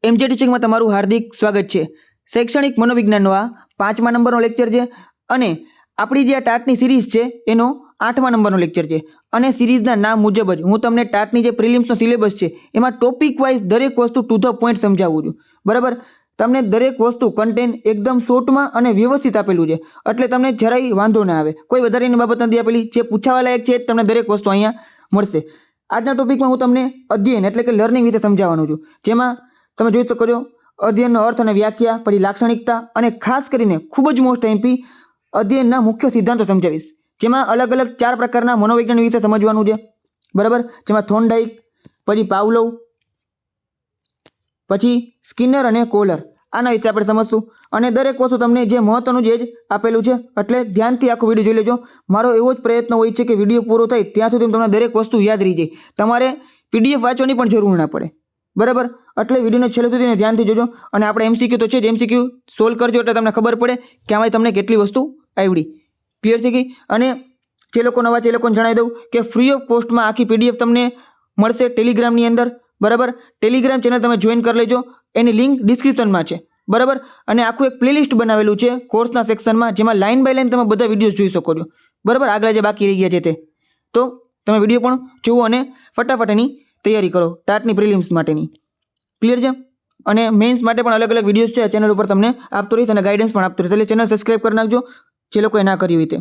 એમજે ટીચિંગમાં તમારું હાર્દિક સ્વાગત છે। શૈક્ષણિક મનોવિજ્ઞાનનો આ 5મા નંબરનો લેક્ચર છે અને આપણી જે આ ટાટની સિરીઝ છે એનો 8મા નંબરનો લેક્ચર છે। અને સિરીઝના નામ મુજબ જ હું તમને ટાટની જે પ્રિલિમ્સનો સિલેબસ છે એમાં ટોપિક વાઇઝ દરેક વસ્તુ ટુ ધ પોઈન્ટ સમજાવું છું, બરાબર। તમને દરેક વસ્તુ કન્ટેન્ટ એકદમ શોર્ટમાં અને વ્યવસ્થિત આપેલું છે, એટલે તમને જરાય વાંધો ના આવે, કોઈ વધારાની બાબત નથી આપેલી। જે પૂછાવા લાયક છે તમને દરેક વસ્તુ અહીંયા મળશે। આજના ટોપિકમાં હું તમને અધ્યયન એટલે કે લર્નિંગ વિશે સમજાવવાનું છું, જેમાં તમે જોઈ શકો છો અધ્યયનનો અર્થ અને વ્યાખ્યા, પછી લાક્ષણિકતા અને ખાસ કરીને ખૂબ જ મોસ્ટ એમપી અધ્યયનના મુખ્ય સિદ્ધાંતો સમજાવીશ, જેમાં અલગ અલગ 4 પ્રકારના મનોવિજ્ઞાન વિશે સમજવાનું છે, બરાબર। જેમાં થોર્નડાઈક, પછી પાવલોવ, પછી સ્કિનર અને કોલર, આના વિશે આપણે સમજશું। અને દરેક વસ્તુ તમને જે મહત્વનું છે જ આપેલું છે, એટલે ધ્યાનથી આખો વિડીયો જોઈ લેજો। મારો એવો જ પ્રયત્ન હોય છે કે વિડીયો પૂરો થાય ત્યાં સુધી તમને દરેક વસ્તુ યાદ રહી જાય, તમારે પીડીએફ વાંચવાની પણ જરૂર ના પડે, બરાબર। એટલે વિડીયોને છેલ્લે સુધી ધ્યાનથી જોજો। અને આપણે એમસીક્યુ તો છે જ, એમસીક્યુ સોલ્વ કરજો એટલે તમને ખબર પડે કે આમાં તમને કેટલી વસ્તુ આવડી, ક્લિયર થઈ ગઈ। અને જે લોકો નવા છે એ લોકોને જણાવી દઉં કે ફ્રી ઓફ કોસ્ટમાં આખી પીડીએફ તમને મળશે ટેલિગ્રામની અંદર, બરાબર। ટેલિગ્રામ ચેનલ તમે જોઈન કરી લેજો, એની લિંક ડિસ્ક્રિપ્શનમાં છે, બરાબર। અને આખું એક પ્લેલિસ્ટ બનાવેલું છે કોર્સના સેક્શનમાં, જેમાં લાઇન બાય લાઇન તમે બધા વિડીયોઝ જોઈ શકો છો, બરાબર। આગળ જે બાકી રહી ગયા છે તે તો તમે વિડીયો પણ જુઓ અને ફટાફટ એની તૈયારી કરો ટાટની પ્રિલિમ્સ માટેની, ક્લિયર છે। અને મેઇન્સ માટે પણ અલગ અલગ વિડીયોઝ છે આ ચેનલ ઉપર તમને આપતો રહીશ અને ગાઈડન્સ પણ આપતો રહીશ, એટલે ચેનલ સબસ્ક્રાઇબ કરી નાખજો જે લોકોએ ના કરી હોય તે।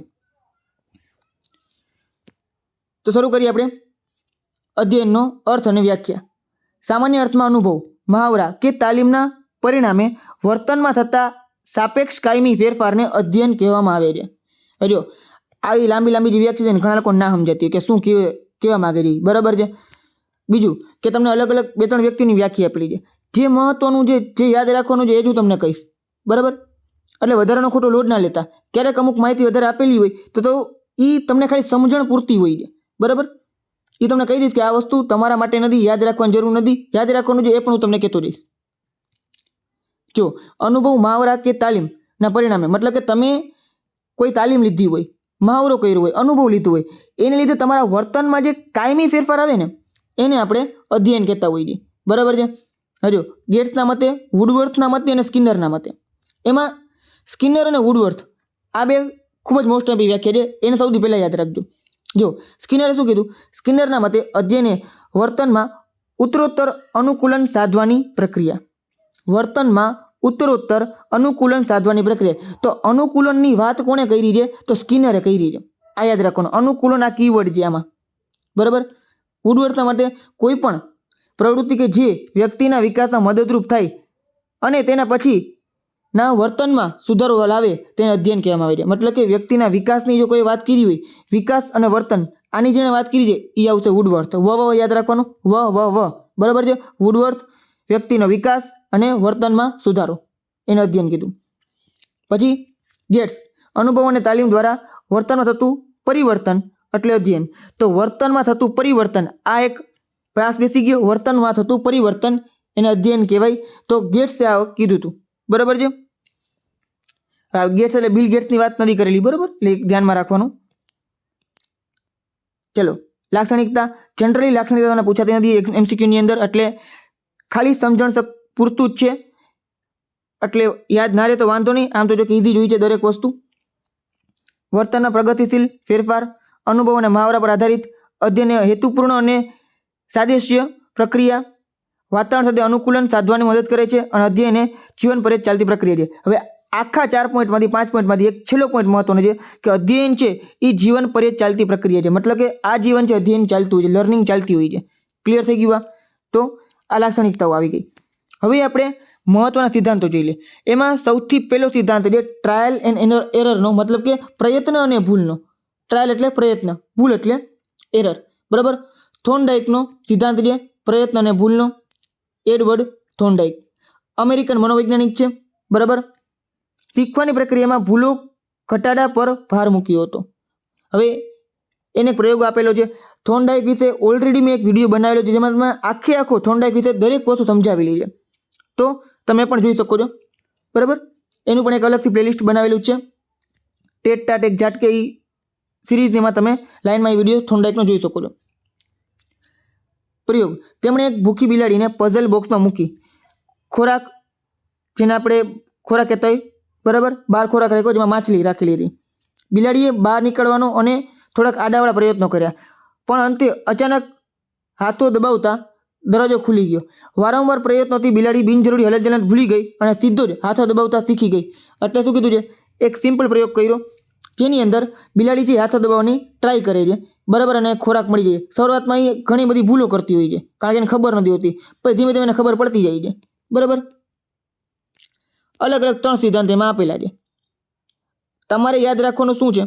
તો શરૂ કરીએ આપણે અધ્યયનનો અર્થ અને વ્યાખ્યા। સામાન્ય અર્થમાં અનુભવ, મહાવરા કે તાલીમના પરિણામે વર્તનમાં થતા સાપેક્ષ કાયમી ફેરફારને અધ્યયન કહેવામાં આવે છે। જો આવી લાંબી લાંબી જે વ્યાખ્યા છે ને ઘણા લોકો ના સમજાતી કે શું કહેવા માંગે છે, બરાબર છે। બીજું કે તમને અલગ અલગ 2-3 વ્યક્તિની વ્યાખ્યા આપેલી છે, જે મહત્વનું છે જે યાદ રાખવાનું છે એ જ હું તમને કહીશ, બરાબર। એટલે વધારાનો ખોટો લોડ ના લેતા, ક્યારેક અમુક માહિતી વધારે આપેલી હોય તો એ તમને ખાલી સમજણ પૂરતી હોય છે, બરાબર। એ તમને કહી દઈશ કે આ વસ્તુ તમારા માટે નથી, યાદ રાખવાની જરૂર નથી, યાદ રાખવાનું છે એ પણ હું તમને કહેતો જઈશ। જો અનુભવ, મહાવરા કે તાલીમના પરિણામે, મતલબ કે તમે કોઈ તાલીમ લીધી હોય, મહાવરો કર્યો હોય, અનુભવ લીધો હોય, એને લીધે તમારા વર્તનમાં જે કાયમી ફેરફાર આવે ને એને આપણે અધ્યયન કહેતા હોઈએ છીએ, બરાબર છે। હજો ગેટ્સના મતે, વુડવર્થના મતે અને સ્કિનરના મતે, એમાં સ્કિનર અને વુડવર્થ આ બે ખૂબ જ મોસ્ટ એમ્પી વ્યાખ્યા છે, એને સૌથી પહેલાં યાદ રાખજો। જો સ્કિનરે શું કીધું, સ્કિનરના મતે અધ્યયને વર્તનમાં ઉત્તરોત્તર અનુકૂલન સાધવાની પ્રક્રિયા, વર્તનમાં ઉત્તરોત્તર અનુકૂલન સાધવાની પ્રક્રિયા। તો અનુકૂલનની વાત કોણે કરી છે તો સ્કિનરે કરી છે, આ યાદ રાખવાનું। અનુકૂલન આ કીવર્ડ છે આમાં, બરાબર। વુડવર્થના માટે કોઈ પણ પ્રવૃત્તિ કે જે વ્યક્તિના વિકાસમાં મદદરૂપ થાય અને તેના પછી ના વર્તનમાં સુધારો લાવે તેને અધ્યયન કહેવામાં આવે છે। મતલબ કે વ્યક્તિના વિકાસની જો કોઈ વાત કરી હોય, વિકાસ અને વર્તન આની જેણે વાત કરી છે એ આવશે વુડવર્થ, યાદ રાખવાનું, બરાબર છે। વુડવર્થ વ્યક્તિનો વિકાસ અને વર્તનમાં સુધારો એને અધ્યયન કીધું। પછી ગેટ્સ અનુભવ અને તાલીમ દ્વારા વર્તનમાં થતું પરિવર્તન એટલે અધ્યયન। તો વર્તનમાં થતું પરિવર્તન આ એક પ્રાસ બેસી ગયો, વર્તનમાં થતું પરિવર્તન એને અધ્યયન કહેવાય। તો ગેટ્સે આ કીધું હતું, બરાબર છે। ગેટ્સ એટલે બિલ ગેટ્સની વાત નથી કરેલી, બરાબર, એટલે ધ્યાનમાં રાખવાનું। ચલો લાક્ષણિકતા, જનરલી લાક્ષણિકતા તમને પૂછાતી નથી એમસીક્યુની અંદર, એટલે ખાલી સમજણ પૂરતું જ છે, એટલે યાદ ના રહે તો વાંધો નહીં, આમ તો જો કે ઈઝી જ હોય છે દરેક વસ્તુ। વર્તનના પ્રગતિશીલ ફેરફાર, અનુભવ અને મહાવરા પર આધારિત અધ્યયન હેતુપૂર્ણ અને સાદેશ્ય પ્રક્રિયા, વાતાવરણ સાથે અનુકૂલન સાધવાની મદદ કરે છે અને અધ્યયન એ જીવન પર જ ચાલતી પ્રક્રિયા છે। હવે આખા 4 પોઈન્ટમાંથી 5 પોઈન્ટમાંથી એક છેલ્લો પોઈન્ટ મહત્વનો છે કે અધ્યયન છે એ જીવન પર જ ચાલતી પ્રક્રિયા છે, મતલબ કે આ જીવન છે અધ્યયન ચાલતું હોય છે, લર્નિંગ ચાલતી હોય છે, ક્લિયર થઈ ગયું? તો આ લાક્ષણિકતાઓ આવી ગઈ। હવે આપણે મહત્વના સિદ્ધાંતો જોઈ લે। એમાં સૌથી પહેલો સિદ્ધાંત છે ટ્રાયલ એન્ડ એરરનો, મતલબ કે પ્રયત્ન અને ભૂલનો। ટ્રાયલ એટલે પ્રયત્ન, ભૂલ એટલે એરર, બરાબર। થોર્નડાઈકનો સિદ્ધાંત છે પ્રયત્ન અને ભૂલનો, એડવર્ડ થોર્નડાઈક અમેરિકન મનોવૈજ્ઞાનિક છે, બરાબર। શીખવાની પ્રક્રિયામાં ભૂલો ઘટાડા પર ભાર મૂક્યો હતો। હવે એને પ્રયોગ આપેલો છે થોર્નડાઈક વિશે, ઓલરેડી મેં એક વિડીયો બનાવેલો છે જેમાં તમે આખો થોર્નડાઈક વિશે દરેક વસ્તુ સમજાવેલી છે, તો તમે પણ જોઈ શકો છો, બરાબર। એનું પણ એક અલગથી પ્લેલિસ્ટ બનાવેલું છે, ટેટ ટાટ એક ઝાટકે એ સિરીઝમાં તમે લાઇનમાં એ વિડીયો થોર્નડાઈકનો જોઈ શકો છો। પ્રયોગ, તેમણે એક ભૂખી બિલાડીને પઝલ બોક્સમાં મૂકી ખોરાક, જેને આપણે ખોરાક કહેતા હોય, બરાબર, બહાર ખોરાક રાખ્યો જેમાં માછલી રાખેલી હતી. બિલાડીએ બહાર નીકળવાનો અને થોડાક આડાવાળા પ્રયત્નો કર્યા, પણ અંતે અચાનક હાથો દબાવતા દરવાજો ખુલી ગયો. વારંવાર પ્રયત્નોથી બિલાડી બિનજરૂરી હલનચલન ભૂલી ગઈ અને સીધો જ હાથો દબાવતા શીખી ગઈ. એટલે શું કીધું છે? એક સિમ્પલ પ્રયોગ કર્યો જેની અંદર બિલાડી છે હાથો દબાવવાની ટ્રાય કરે છે, બરાબર, અને ખોરાક મળી જાય. શરૂઆતમાં એ ઘણી બધી ભૂલો કરતી હોય છે કારણ કે એને ખબર નથી હોતી, પછી ધીમે ધીમે એને ખબર પડતી જાય છે, બરાબર. અલગ અલગ 3 સિદ્ધાંત એમાં આપેલા છે. તમારે યાદ રાખવાનું શું છે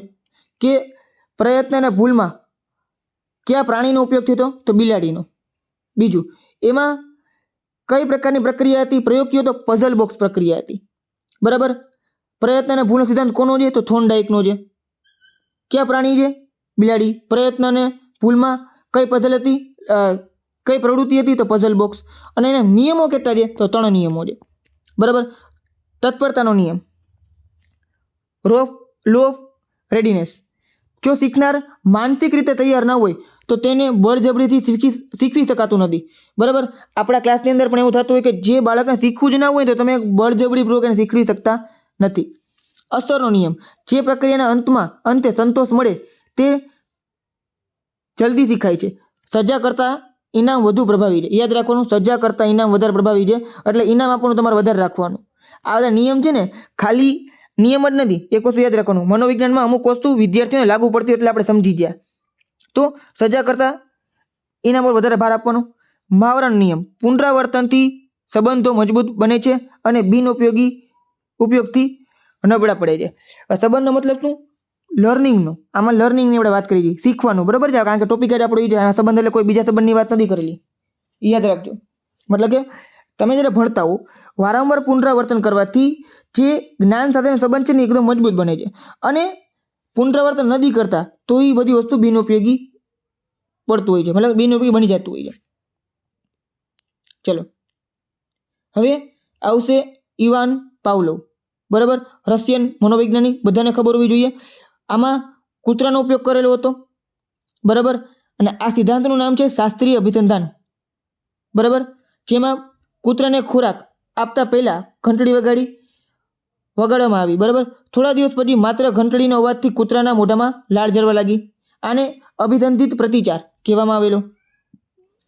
કે પ્રયત્ન અને ભૂલમાં કયા પ્રાણીનો ઉપયોગ થયો હતો? તો બિલાડીનો. બીજું, એમાં કઈ પ્રકારની પ્રક્રિયા હતી? પ્રયોગ કયો તો પઝલ બોક્સ પ્રક્રિયા હતી, બરાબર. પ્રયત્ન અને ભૂલનો સિદ્ધાંત કોનો છે? તો થોર્નડાઇકનો છે. કયા પ્રાણી છે? બિલાડી. પ્રયત્ન અને ભૂલમાં કઈ પઝલ હતી, કઈ પ્રવૃત્તિ હતી? તો પઝલ બોક્સ. અને એના નિયમો કેટલા છે? તો 3 નિયમો છે, બરાબર. તત્પરતાનો નિયમ, લો ઓફ રેડીનેસ. જો શીખનાર માનસિક રીતે તૈયાર ન હોય તો તેને બળજબરીથી શીખવી શકાતું નથી, બરાબર. આપણા ક્લાસની અંદર પણ એવું થતું હોય કે જે બાળકને શીખવું જ ના હોય તો તમે બળજબરીપૂર્વક એને શીખવી શકતા નથી. અસરનો નિયમ, જે પ્રક્રિયાના અંતે સંતોષ મળે તે જલ્દી શીખાય છે. સજા કરતાં ઇનામ વધુ પ્રભાવી છે. યાદ રાખવાનું, સજા કરતાં ઇનામ વધારે પ્રભાવી છે, એટલે ઇનામ આપવાનું તમારે વધારે રાખવાનું. આ બધા નિયમ છે ને ખાલી નિયમ જ નથી, એક વસ્તુ યાદ રાખવાનું, મનોવિજ્ઞાનમાં અમુક વસ્તુ વિદ્યાર્થીઓને લાગુ પડતી એટલે આપણે સમજી ગયા. તો સજા કરતાં ઇનામ પર વધારે ભાર આપવાનો. મહાવરાનો નિયમ, પુનરાવર્તનથી સંબંધો મજબૂત બને છે અને ઉપયોગથી નબળા પડે છે. સંબંધનો મતલબ શું? લર્નિંગનો. આમાં લર્નિંગની આપણે વાત કરી છે, શીખવાનું, બરાબર છે, કારણ કે ટોપિક જ આપણો એ છે. આ સંબંધ એટલે કોઈ બીજા સંબંધની વાત નથી કરેલી, યાદ રાખજો. મતલબ કે તમે જ્યારે ભણતા હો વારંવાર પુનરાવર્તન કરવાથી જે જ્ઞાન સાથેનો સંબંધ છે ને એકદમ મજબૂત બને છે, અને પુનરાવર્તન નથી કરતા તો એ બધી વસ્તુ બિનઉપયોગી પડતું હોય છે, મતલબ બિનઉપયોગી બની જતું હોય છે. ચલો હવે આવશે ઇવાન પાવલોવ, બરાબર, રશિયન મનોવૈજ્ઞાનિક, બધાને ખબર હોવી જોઈએ. આમાં કૂતરાનો ઉપયોગ કરેલો હતો, બરાબર, અને આ સિદ્ધાંતનું નામ છે શાસ્ત્રીય અભિસંધાન, બરાબર, જેમાં કૂતરાને ખોરાક આપતા પહેલા ઘંટડી વગાડવામાં આવી, બરાબર. થોડા દિવસ પછી માત્ર ઘંટડીનો અવાજથી કૂતરાના મોઢામાં લાળ ઝરવા લાગી. આને અભિસંધિત પ્રતિચાર કહેવામાં આવેલો,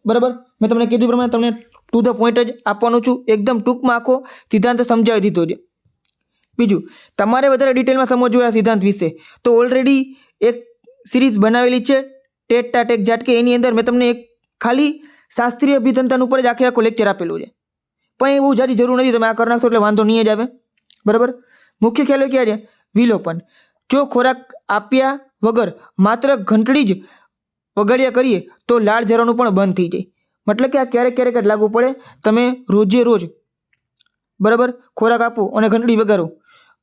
બરાબર. મેં તમને કીધું પ્રમાણે તમને ટુ ધ પોઈન્ટ જ આપવાનું છું, એકદમ ટૂંકમાં આખો સિદ્ધાંત સમજાવી દીધો છે. બીજું, તમારે વધારે ડિટેલમાં સમજવું આ સિદ્ધાંત વિશે તો ઓલરેડી એક સિરીઝ બનાવેલી છે ટેટ ટાટ એક ઝાટકે, એની અંદર મેં તમને એક ખાલી શાસ્ત્રીય અભિસંધાન ઉપર જ આખો લેક્ચર આપેલું છે, પણ એ બહુ જાજી જરૂર નથી, તમે આ કરી નાખશો એટલે વાંધો નહીં જ આવે, બરાબર. મુખ્ય ખ્યાલો ક્યાં છે? વિલોપન. જો ખોરાક આપ્યા વગર માત્ર ઘંટડી જ વગાડ્યા કરીએ તો લાળ ઝરવાનું પણ બંધ થઈ જાય. મતલબ કે આ ક્યારેક ક્યારેક જ લાગુ પડે. તમે રોજે રોજ, બરાબર, ખોરાક આપો અને ઘંટડી વગાડો,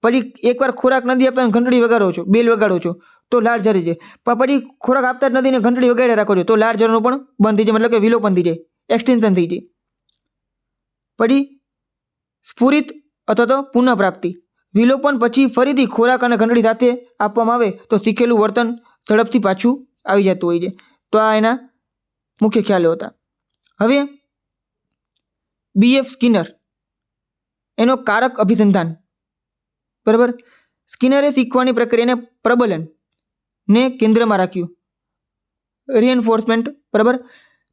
પછી એકવાર ખોરાક નથી આપતા અને ઘંટડી વગાડો છો, બેલ વગાડો છો તો લાળ ઝરી જાય, પણ પછી ખોરાક આપતા જ નથી ને ઘંટડી વગાડ્યા રાખો છો તો લાળ ઝરવાનું પણ બંધ થઈ જાય, મતલબ કે વિલોપન થઈ જાય, એક્સટેન્શન થઈ જાય. પછી સ્ફુરિત અથવા તો પુનઃપ્રાપ્તિ. વિલોપન પછી ફરીથી ખોરાક અને ઘંટડી સાથે આપવામાં આવે તો શીખેલું વર્તન ઝડપથી પાછું આવી જતું હોય છે. તો આ એના મુખ્ય ખ્યાલો હતા. હવે BF સ્કિનર એનો કારક અભિસંધાન, બરાબર. સ્કિનરે શીખવાની પ્રક્રિયાને પ્રબલનને કેન્દ્રમાં રાખ્યું, રિએન્ફોર્સમેન્ટ, બરાબર.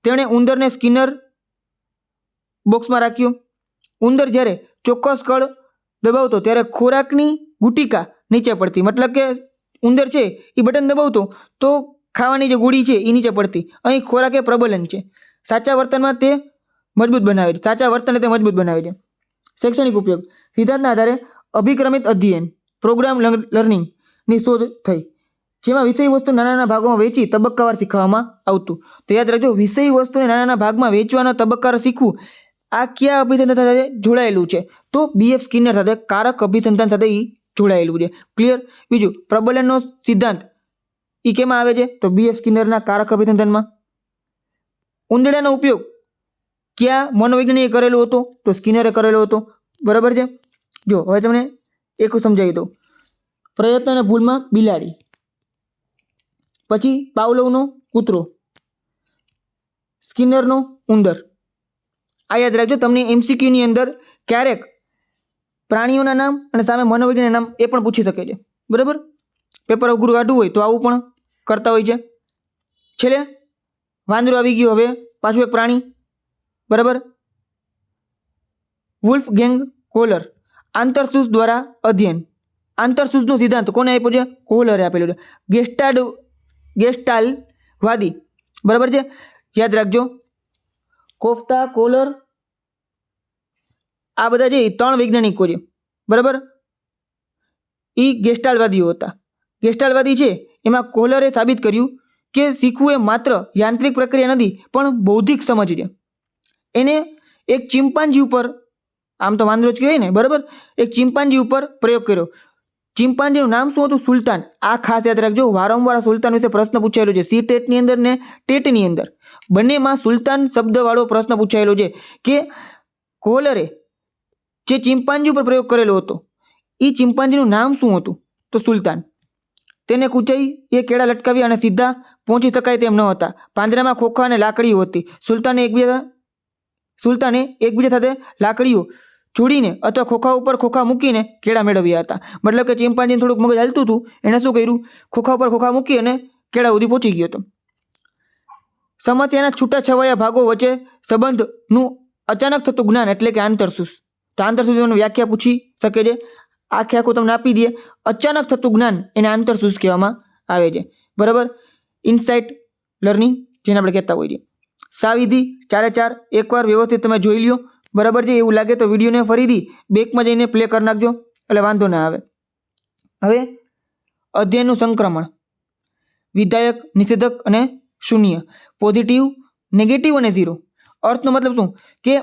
તેણે ઉંદરને સ્કિનર બોક્સમાં રાખ્યો. ઉંદર જ્યારે ચોક્કસ કળ દબાવતો ત્યારે ખોરાકની ગુટિકા નીચે પડતી, મતલબ કે ઉંદર છે એ બટન દબાવતો તો ખાવાની જે ગુડી છે એ નીચે પડતી. અહીં ખોરાક એ પ્રબલન છે. સાચા વર્તનમાં તે મજબૂત બનાવે છે, સાચા વર્તનને તે મજબૂત બનાવે છે. શૈક્ષણિક ઉપયોગ. સિદ્ધાંતના આધારે અભિક્રમિત અધ્યયન, પ્રોગ્રામ લર્નિંગની શોધ થઈ, જેમાં વિષય વસ્તુ નાના નાના ભાગોમાં વેચી તબક્કાવાર શીખવામાં આવતું. તો યાદ રાખજો, વિષય વસ્તુને નાના નાના ભાગમાં વેચવાના તબક્કાવાર શીખવું, આ કયા અભિસંધાન સાથે જોડાયેલું છે? તો BF સ્કિનર સાથે, કારક અભિસંધાન સાથે એ જોડાયેલું છે. ક્લિયર? બીજું, પ્રબલનનો સિદ્ધાંત એ કેમાં આવે છે? તો BF સ્કિનરના કારક અભિસંધાનમાં. ઉંદરડાનો ઉપયોગ ક્યાં મનોવૈજ્ઞાનિકે કરેલો હતો? તો સ્કિનરે કરેલો હતો, બરાબર છે. જો હવે તમને એક સમજાવી દઉં. પ્રયત્ન અને ભૂલમાં બિલાડી, પછી પાવલોવનો કૂતરો, સ્કિનરનો ઉંદર. આ યાદ રાખજો, તમને MCQ ની અંદર ક્યારેક પ્રાણીઓના નામ અને સામે મનોવિજ્ઞાનના નામ એ પણ પૂછી શકે છે. બરાબર, પેપર અઘરું કાઢવું હોય તો આવું પણ કરતા હોય છે. છેલ્લે વાંદરો આવી ગયો. હવે પાછું એક પ્રાણી. બરાબર, વુલ્ફ ગેંગ કોલર, આંતરસૂઝ દ્વારા અધ્યયન. આંતરસૂઝનો સિદ્ધાંત કોને આપ્યો છે? કોલરે આપેલો છે. ગેસ્ટાલ્ટવાદી. બરાબર છે, યાદ રાખજો. કોફતા, કોલર, આ બધા છે એ 3 વૈજ્ઞાનિકો છે. બરાબર, એ ગેસ્ટાલ્ટવાદીઓ હતા. ગેસ્ટાલ્ટવાદી છે એમાં કોલરે સાબિત કર્યું કે શીખવું એ માત્ર યાંત્રિક પ્રક્રિયા નથી પણ બૌદ્ધિક સમજ છે. એને એક ચિમ્પાન્જી ઉપર, આમ તો વાંદરો જ કહેવાય ને, બરાબર, એક ચિમ્પાન્જી ઉપર પ્રયોગ કર્યો. ચિમ્પાન્જીનું નામ શું હતું? સુલતાન. આ ખાસ યાદ રાખજો, વારંવાર સુલતાન વિશે પ્રશ્ન પૂછાયેલો છે. સી ટેટની અંદર ને ટેટની અંદર બંનેમાં સુલતાન શબ્દવાળો પ્રશ્ન પૂછાયેલો છે કે કોલરે જે ચિમ્પાન્જી ઉપર પ્રયોગ કરેલો હતો એ ચિમ્પાન્જીનું નામ શું હતું? તો સુલતાન. તેને કૂંચાઈ એ કેળા લટકાવી અને સીધા પહોંચી શકાય તેમ ન હતા. પાંજરામાં ખોખા અને લાકડીઓ હતી. સુલતાને એકબીજા સાથે લાકડીઓ જોડીને અથવા ખોખા ઉપર ખોખા મૂકીને કેળા મેળવ્યા હતા. મતલબ કે ચિમ્પાન્જીને થોડુંક મગજ હાલતું હતું, એણે શું કર્યું? ખોખા ઉપર ખોખા મૂકી અને કેળા સુધી પહોંચી ગયો હતો. સમસ્યાના છૂટાછવાયા ભાગો વચ્ચે સંબંધનું અચાનક થતું જ્ઞાન એટલે કે આંતરસૂઝ. તો આંતરસૂઝની વ્યાખ્યા પૂછી શકે છે. આખું તમને આપી દઈએ. અચાનક થતું જ્ઞાન એને આંતરસૂઝ કહેવામાં આવે છે. બરાબર, ઇનસાઇટ લર્નિંગ જેને આપણે કહેતા હોઈએ. સાવિધિ 4/4 એકવાર વ્યવસ્થિત તમે જોઈ લ્યો. બરાબર છે, એવું લાગે તો વિડીયોને ફરીથી બેકમાં જઈને પ્લે કરી નાખજો એટલે વાંધો ના આવે. હવે અધ્યયનનું સંક્રમણ. વિધાયક, નિષેધક અને શૂન્ય. પોઝિટિવ, નેગેટિવ અને 0. અર્થનો મતલબ શું? કે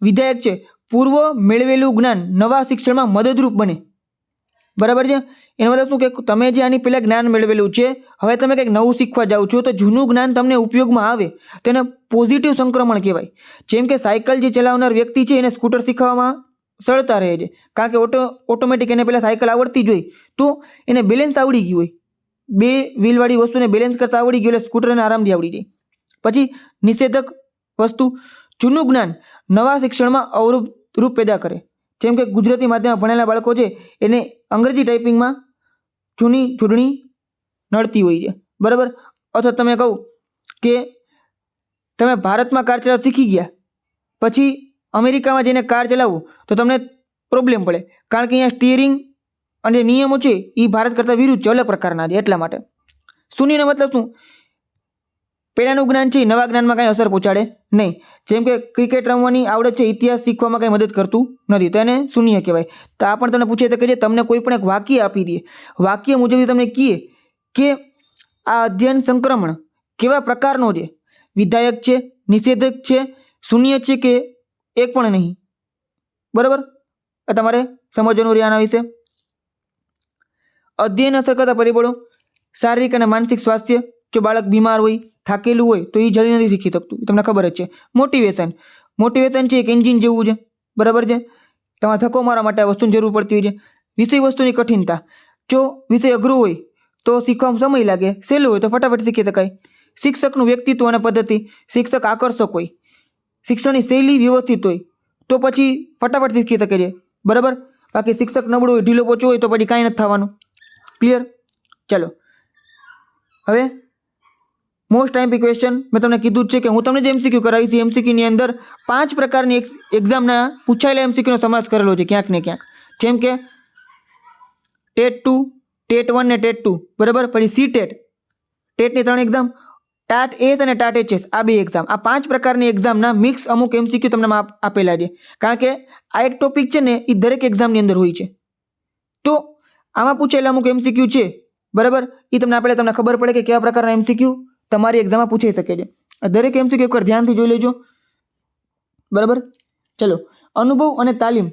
વિધાયક છે પૂર્વ મેળવેલું જ્ઞાન નવા શિક્ષણમાં મદદરૂપ બને. બરાબર છે, એનો મતલબ શું કે તમે જે આની પહેલાં જ્ઞાન મેળવેલું છે, હવે તમે કંઈક નવું શીખવા જાઓ છો તો જૂનું જ્ઞાન તમને ઉપયોગમાં આવે તેને પોઝિટિવ સંક્રમણ કહેવાય. જેમ કે સાયકલ જે ચલાવનાર વ્યક્તિ છે એને સ્કૂટર શીખવામાં સરળતા રહે છે, કારણ કે ઓટોમેટિક એને પહેલાં સાયકલ આવડતી જ હોય તો એને બેલેન્સ આવડી ગયું હોય. 2 વ્હીલવાળી વસ્તુને બેલેન્સ કરતાં આવડી ગયું એટલે સ્કૂટરને આરામથી આવડી જાય. પછી નિષેધક વસ્તુ, જૂનું જ્ઞાન નવા શિક્ષણમાં અવરોધરૂપ પેદા કરે. જેમ કે ગુજરાતી માધ્યમમાં ભણેલા બાળકો છે એને અંગ્રેજી ટાઈપિંગમાં જૂની જોડણી નડતી હોય છે. બરાબર, અથવા તમે કહું કે તમે ભારતમાં કાર ચલાવતા શીખી ગયા પછી અમેરિકામાં જઈને કાર ચલાવો તો તમને પ્રોબ્લેમ પડે, કારણ કે અહીંયા સ્ટીયરિંગ અને નિયમો છે એ ભારત કરતાં વિરુદ્ધ છે, અલગ પ્રકારના છે. એટલા માટે શૂન્યનો મતલબ શું? પહેલાંનું જ્ઞાન છે એ નવા જ્ઞાનમાં કાંઈ અસર પહોંચાડે નહીં. જેમ કે ક્રિકેટ રમવાની આવડત છે, ઇતિહાસ શીખવામાં કંઈ મદદ કરતું નથી, તો એને શૂન્ય કહેવાય. તો આ પણ તમને પૂછી શકે છે. તમને કોઈ પણ એક વાક્ય આપી દે, વાક્ય મુજબ તમને કહીએ કે આ અધ્યયન સંક્રમણ કેવા પ્રકારનો છે, વિધાયક છે, નિષેધક છે, શૂન્ય છે કે એક પણ નહીં. બરાબર, આ તમારે સમજવાનું રહે આના વિશે. અધ્યયન અસર કરતા પરિબળો. શારીરિક અને માનસિક સ્વાસ્થ્ય. જો બાળક બીમાર હોય, થાકેલું હોય તો એ જલ્દી નથી શીખી શકતું, તમને ખબર જ છે. મોટિવેશન છે એક એન્જિન જેવું છે. બરાબર છે, તમારે ધક્કો મારવા માટે આ વસ્તુની જરૂર પડતી હોય છે. વિષય વસ્તુની કઠિનતા. જો વિષય અઘરો હોય તો શીખવામાં સમય લાગે, સહેલું હોય તો ફટાફટ શીખી શકાય. શિક્ષકનું વ્યક્તિત્વ અને પદ્ધતિ. શિક્ષક આકર્ષક હોય, શિક્ષણની શૈલી વ્યવસ્થિત હોય તો પછી ફટાફટ શીખી શકે છે. બરાબર, બાકી શિક્ષક નબળું હોય, ઢીલો પોચો હોય તો પછી કાંઈ નથી થવાનું. ક્લિયર? ચાલો હવે મોસ્ટ આઈએમપી ક્વેશ્ચન મેં તમને કીધું જ છે કે હું તમને જે એમસીક્યુ કરાવીશ, એમસીક્યુની અંદર 5 પ્રકારની એક્ઝામના પૂછાયેલા એમસીક્યુનો સમાવેશ કરેલો છે ક્યાંક ને ક્યાંક. જેમ કે ટેટ 2, ટેટ 1 ને ટેટ 2. બરાબર, પછી સી ટેટની 3 એક્ઝામ, ટાટ એસ અને ટાટ એચએસ, આ 2 એક્ઝામ. આ 5 પ્રકારની એક્ઝામના મિક્સ અમુક એમસીક્યુ તમને આપેલા છે, કારણ કે આ એક ટોપિક છે ને એ દરેક એક્ઝામની અંદર હોય છે. તો આમાં પૂછાયેલા અમુક એમસીક્યુ છે, બરાબર, એ તમને આપેલા, તમને ખબર પડે કે કેવા પ્રકારના એમસીક્યુ તમારી એક્ઝામમાં પૂછાઈ શકે છે. દરેક એમસીક્યુ એકવાર ધ્યાનથી જોઈ લેજો. બરાબર, ચલો. અનુભવ અને તાલીમ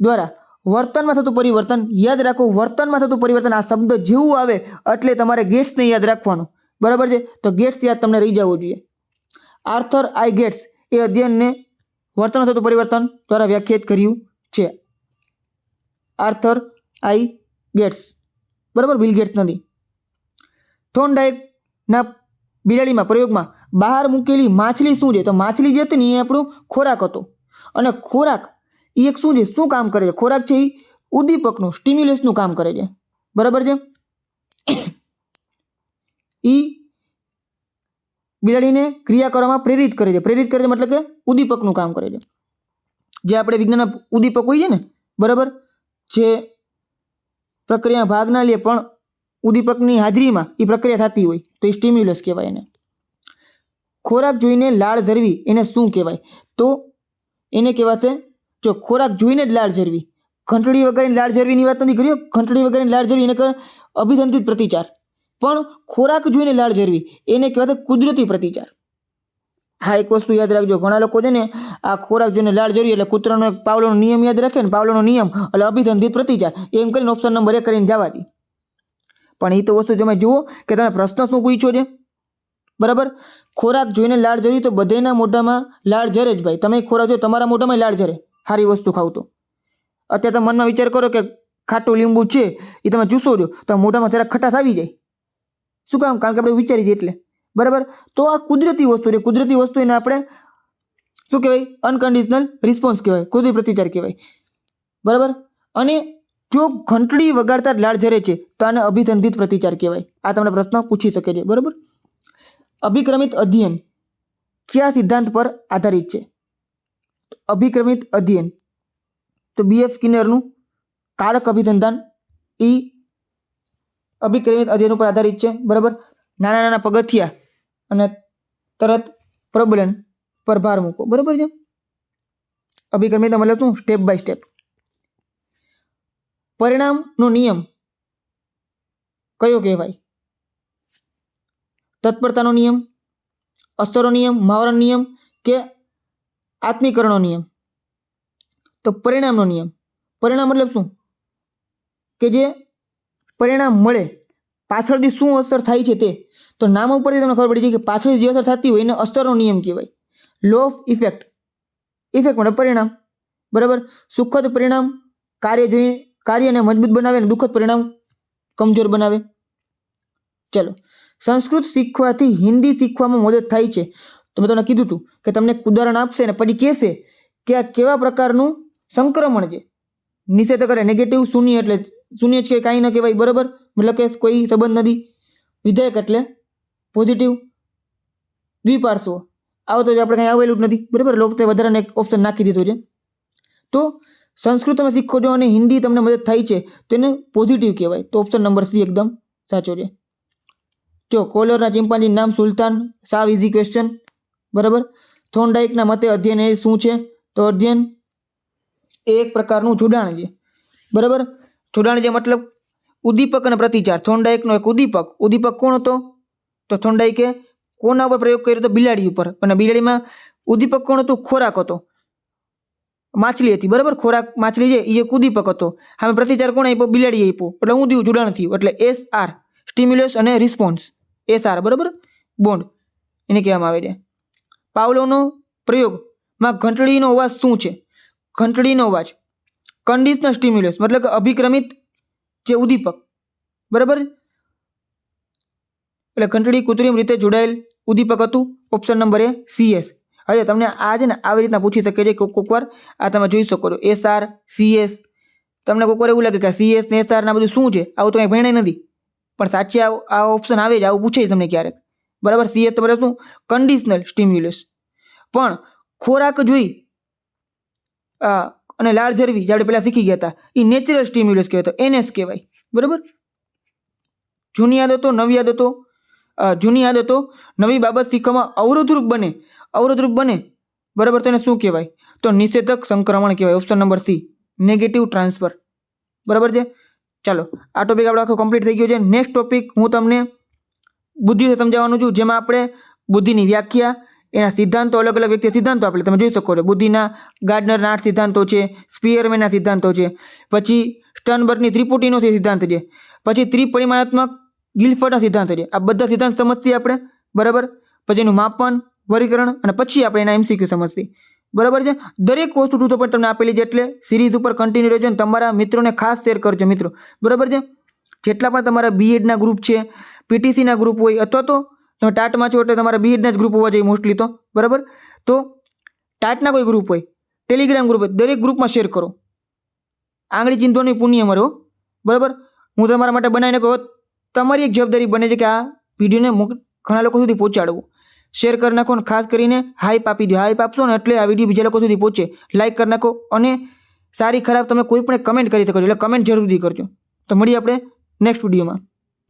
દ્વારા વર્તનમાં થતું પરિવર્તન. યાદ રાખો, વર્તનમાં થતું પરિવર્તન આ શબ્દ જેવું આવે એટલે તમારે ગેટ્સને યાદ રાખવાનું. બરાબર છે, તો ગેટ્સ યાદ તમને રહી જવું જોઈએ. આર્થર આઈ ગેટ્સ એ અધ્યયનને વર્તનમાં થતું પરિવર્તન દ્વારા વ્યાખ્યાયિત કર્યું છે. આર્થર આઈ ગેટ્સ, બરાબર, બિલ ગેટ્સ નથી. થોર્નડાઇકના બિલાડીમાં પ્રયોગમાં બહાર મૂકેલી માછલી શું છે? તો માછલી જે હતી ને એ આપણો ખોરાક હતો, અને ખોરાક એ એક શું છે, શું કામ કરે છે? ખોરાક છે એ ઉદ્દીપકનું, સ્ટિમ્યુલસનું કામ કરે છે, બરાબર છે. એ બિલાડીને ક્રિયા કરવામાં પ્રેરિત કરે છે. પ્રેરિત કરે છે મતલબ કે ઉદ્દીપકનું કામ કરે છે. જે આપણે વિજ્ઞાનના ઉદ્દીપક હોય છે ને, બરાબર, જે પ્રક્રિયામાં ભાગ ના લે પણ ઉદ્દીપકની હાજરીમાં એ પ્રક્રિયા થતી હોય તો એ સ્ટિમ્યુલસ કહેવાય એને. ખોરાક જોઈને લાળ ઝરવી એને શું કહેવાય? તો એને કહેવાશે, જો ખોરાક જોઈને જ લાળ ઝરવી, ઘંટડી વગરની લાળ ઝરવીની વાત નથી કરી. ઘંટડી વગરની લાળ ઝરવી એને કહેવાય અભિસંધિત પ્રતિચાર. પણ ખોરાક જોઈને લાળ ઝરવી એને કહેવાશે કુદરતી પ્રતિચાર. હા, એક વસ્તુ યાદ રાખજો, ઘણા લોકો છે ને આ ખોરાક જોઈને લાળ ઝરવી એટલે કૂતરાનો એક પાવલોનો નિયમ યાદ રાખે ને, પાવલોનો નિયમ એટલે અભિસંધિત પ્રતિચાર, એમ કરીને ઓપ્શન નંબર 1 કરીને જવા દે. પણ એ તો વસ્તુ તમે જુઓ કે તમે પ્રશ્ન શું પૂછ્યો છે, બરાબર. ખોરાક જોઈને લાળ ઝરવી તો બધાના મોઢામાં લાળ ઝરે જ ભાઈ. તમે ખોરાક જો તમારા મોઢામાં લાળ ઝરે સારી વસ્તુ ખાવ તો. અત્યારે તમે મનમાં વિચાર કરો કે ખાટું લીંબુ છે એ તમે ચૂસો છો તો મોઢામાં જરાક ખટાશ આવી જાય. શું કામ? કારણ કે આપણે વિચારી છીએ એટલે, બરાબર. તો આ કુદરતી વસ્તુ છે. કુદરતી વસ્તુ એને આપણે શું કહેવાય? અનકન્ડિશનલ રિસ્પોન્સ કહેવાય, કુદરતી પ્રતિચાર કહેવાય, બરાબર. અને જો ઘંટડી વગાડતા જ લાળ ઝરે છે તો આને અભિસંધિત પ્રતિચાર કહેવાય. આ તમને પ્રશ્ન પૂછી શકે છે, બરાબર. અભિક્રમિત અધ્યયન કયા સિદ્ધાંત પર આધારિત છે? અભિક્રમિત અધ્યયન તો BF સ્કિનરનું કારક અભિસંધાન એ અભિક્રમિત અધ્યયન ઉપર આધારિત છે, બરાબર. નાના નાના પગથિયા અને તરત પ્રબલન પર ભાર મૂકો, બરાબર છે. અભિક્રમિત મતલબ શું? Step by step. પરિણામનો નિયમ કયો કહેવાય? તત્પરતાનો નિયમ, અસ્તરનો નિયમ, મહાવરાનો નિયમ કે આત્મીકરણનો નિયમ? તો પરિણામનો નિયમ. પરિણામ મતલબ શું? કે જે પરિણામ મળે પાછળથી શું અસર થાય છે તે. તો નામ ઉપરથી તમને ખબર પડી જાય કે પાછળથી જે અસર થતી હોય એને અસ્તરનો નિયમ કહેવાય. Law of effect. ઇફેક્ટ એટલે પરિણામ, બરાબર. સુખદ પરિણામ કાર્યને મજબૂત બનાવે અને દુઃખદ પરિણામ કમજોર બનાવે. ચલો, સંસ્કૃત શીખવાથી હિન્દી શીખવામાં મદદ થાય છે. તો મેં તમને કીધું હતું કે તમને એક ઉદાહરણ આપશે અને પછી કહેશે કે આ કેવા પ્રકારનું સંક્રમણ છે. નિષેધક એટલે નેગેટિવ, શૂન્ય એટલે શૂન્ય જ કે કાંઈ ન કહેવાય, બરાબર. મતલબ કે કોઈ સંબંધ નથી. વિધાયક એટલે પોઝિટિવ. દ્વિપાર્શ્વ આવો તો આપણે કંઈ આવેલું જ નથી, બરાબર. લોકોએ વધારાને એક ઓપ્શન નાખી દીધો છે. તો સંસ્કૃત તમે શીખો છો અને હિન્દી તમને મદદ થાય છે તેને પોઝિટિવ કહેવાય. તો ઓપ્શન નંબર C એકદમ સાચો છે. જો કોલરના ચિમ્પાન્જીનું નામ સુલતાન, સાવ ઇઝી ક્વેશ્ચન, બરાબર. થોર્નડાઇકના મતે અધ્યયન એ શું છે? તો અધ્યયન એ એક પ્રકારનું જોડાણ છે, બરાબર. જોડાણ જે મતલબ ઉદ્દીપક અને પ્રતિચાર. થોર્નડાઇકનો એક ઉદ્દીપક કોણ હતો? તો થોર્નડાઇકે કોના ઉપર પ્રયોગ કર્યો હતો? બિલાડી ઉપર. અને બિલાડીમાં ઉદ્દીપક કોણ હતું? ખોરાક હતો, માછલી હતી, બરાબર. ખોરાક માછલી છે એ એક ઉદ્દીપક હતો. હવે પ્રતિચાર કોણ આપ્યો? બિલાડી આપ્યો. એટલે હું થયું? જોડાણ થયું. એટલે SR સ્ટિમ્યુલસ અને રિસ્પોન્સ, SR, બરાબર. બોન્ડ એને કહેવામાં આવે છે. પાવલોનો પ્રયોગમાં ઘંટડીનો અવાજ શું છે? ઘંટડીનો અવાજ કન્ડિશનલ સ્ટિમ્યુલસ મતલબ કે અભિક્રમિત જે ઉદ્દીપક, બરાબર. એટલે ઘંટડી કૃત્રિમ રીતે જોડાયેલ ઉદ્દીપક હતું. Option number A CS. હવે તમને આ છે ને આવી રીતના પૂછી શકે છે. કોઈક વાર આ તમે જોઈ શકો છો SR CS. તમને કોઈક વાર એવું લાગે કે CS ને SR ના બધું શું છે? આવું તો કંઈ ભણાય નથી. પણ સાચે આ ઓપ્શન આવે છે, આવું પૂછે તમને ક્યારેક, બરાબર. CS તો બરાબર શું? Conditional stimulus. પણ ખોરાક જોઈ અને લાળ ઝરવી જે આપણે પહેલા શીખી ગયા હતા એ નેચરલ સ્ટિમ્યુલસ કહેવાય, તો NS કહેવાય, બરાબર. જૂની આદતો નવી બાબત શીખવામાં અવરોધરૂપ બને, બરાબર. તો એને શું કહેવાય? તો નિષેધક સંક્રમણ કહેવાય. Option number C negative transfer, બરાબર છે. ચાલો, આ ટોપિક આપણો આખો કમ્પ્લીટ થઈ ગયો છે. નેક્સ્ટ ટોપિક હું તમને બુદ્ધિ સમજાવવાનું છું, જેમાં આપણે બુદ્ધિની વ્યાખ્યા, એના સિદ્ધાંતો, અલગ અલગ વ્યક્તિ સિદ્ધાંતો આપણે તમે જોઈ શકો છો. બુદ્ધિના ગાર્ડનરના 8 સિદ્ધાંતો છે, સ્પીયરમેનના સિદ્ધાંતો છે, પછી સ્ટર્નબર્ગની ત્રિપુટીનો સિદ્ધાંત છે, પછી ત્રિપરિમાણાત્મક ગિલફર્ડના સિદ્ધાંત છે. આ બધા સિદ્ધાંત સમજશે આપણે, બરાબર. પછી એનું માપન, વર્ગીકરણ અને પછી આપણે એના MCQ સમજશે, બરાબર છે. દરેક વસ્તુ ટૂંકો પણ તમને આપેલી છે એટલે સિરીઝ ઉપર કન્ટિન્યુ રહેજો અને તમારા મિત્રોને ખાસ શેર કરજો મિત્રો, બરાબર છે. જેટલા પણ તમારા BEdના ગ્રુપ છે, PTCના ગ્રુપ હોય, અથવા તો તમે ટાટમાં છો એટલે તમારા BEdના જ ગ્રુપ હોવા જોઈએ મોસ્ટલી તો, બરાબર. તો ટાટના કોઈ ગ્રુપ હોય ટેલિગ્રામ ગ્રુપ, દરેક ગ્રુપમાં શેર કરો. આંગળી ચીંધવાની પુણ્ય મળે હો. બરાબર, હું તમારા માટે બનાવીને કહું, તમારી એક જવાબદારી બને છે કે આ વિડીયોને ઘણા લોકો સુધી પહોંચાડવું. શેર કરી નાખો અને ખાસ કરીને હાઈપ આપી દો. હાઈપ આપશો ને એટલે આ વિડીયો બીજા લોકો સુધી પહોંચે. લાઈક કરી નાખો અને સારી ખરાબ તમે કોઈ પણ કમેન્ટ કરી શકો છો, એટલે કમેન્ટ જરૂરથી કરજો. તો મળીએ આપણે નેક્સ્ટ વિડીયોમાં.